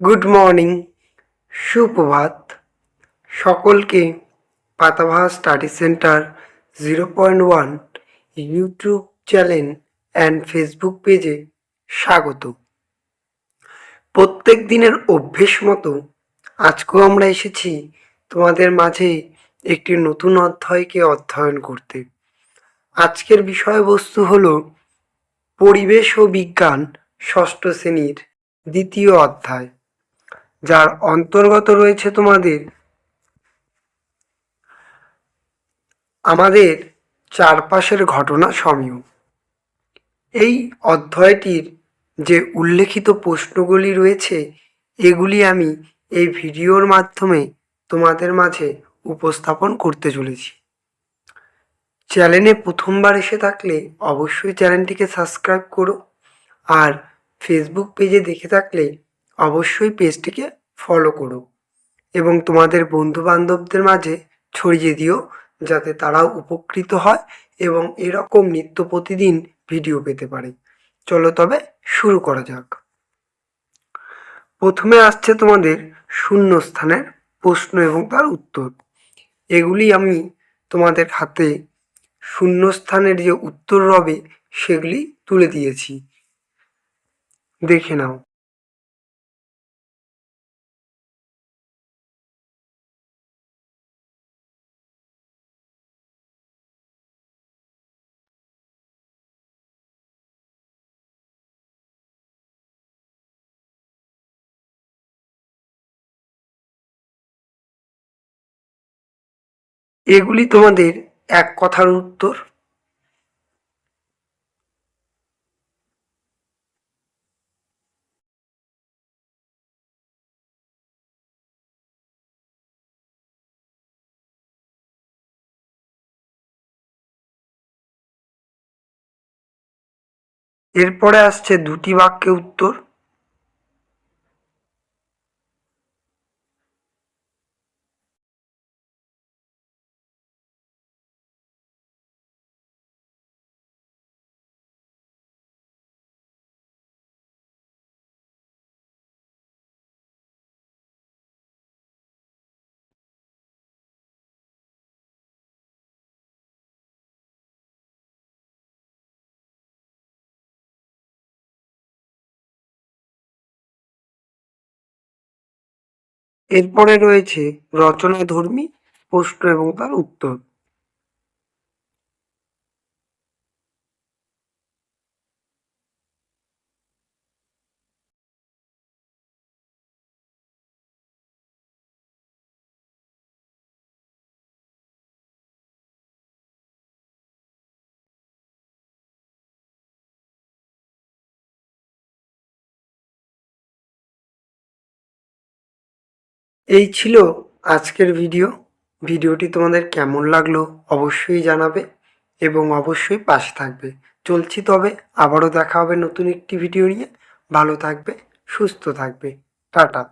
Good morning, সুপ্রভাত সকলকে। Patabahar study centre 0.1 YouTube channel and Facebook পেজে স্বাগত। প্রত্যেক দিনের অভ্যেস মতো আজকেও আমরা এসেছি তোমাদের মাঝে একটি নতুন অধ্যায়কে অধ্যয়ন করতে। আজকের বিষয়বস্তু হল পরিবেশ ও বিজ্ঞান ষষ্ঠ শ্রেণীর দ্বিতীয় অধ্যায়, যার অন্তর্গত রয়েছে তোমাদের আমাদের চারপাশের ঘটনা সমূহ। এই অধ্যায়টির যে উল্লেখিত প্রশ্নগুলি রয়েছে এগুলি আমি এই ভিডিওর মাধ্যমে তোমাদের মাঝে উপস্থাপন করতে চলেছি। চ্যানেলে প্রথমবার এসে থাকলে অবশ্যই চ্যানেলটিকে সাবস্ক্রাইব করো, আর ফেসবুক পেজে দেখে থাকলে অবশ্যই পেজটিকে ফলো করো এবং তোমাদের বন্ধুবান্ধবদের মাঝে ছড়িয়ে দিও, যাতে তারাও উপকৃত হয় এবং এরকম নিত্য প্রতিদিন ভিডিও পেতে পারে। চলো তবে শুরু করা যাক। প্রথমে আসছে তোমাদের শূন্যস্থানের প্রশ্ন এবং তার উত্তর। এগুলি আমি তোমাদের হাতে শূন্যস্থানের যে উত্তর রবে সেগুলি তুলে দিয়েছি, দেখে নাও। এগুলি তোমাদের এক কথার উত্তর। এরপরে আসছে দুটি বাক্যে উত্তর। এরপরে রয়েছে রচনাধর্মী প্রশ্ন এবং তার উত্তর। এই ছিল আজকের ভিডিওটি তোমাদের কেমন লাগলো অবশ্যই জানাবে এবং অবশ্যই পাশে থাকবে। চলছি তবে, আবারও দেখা হবে নতুন একটি ভিডিও নিয়ে। ভালো থাকবে, সুস্থ থাকবে, টাটা।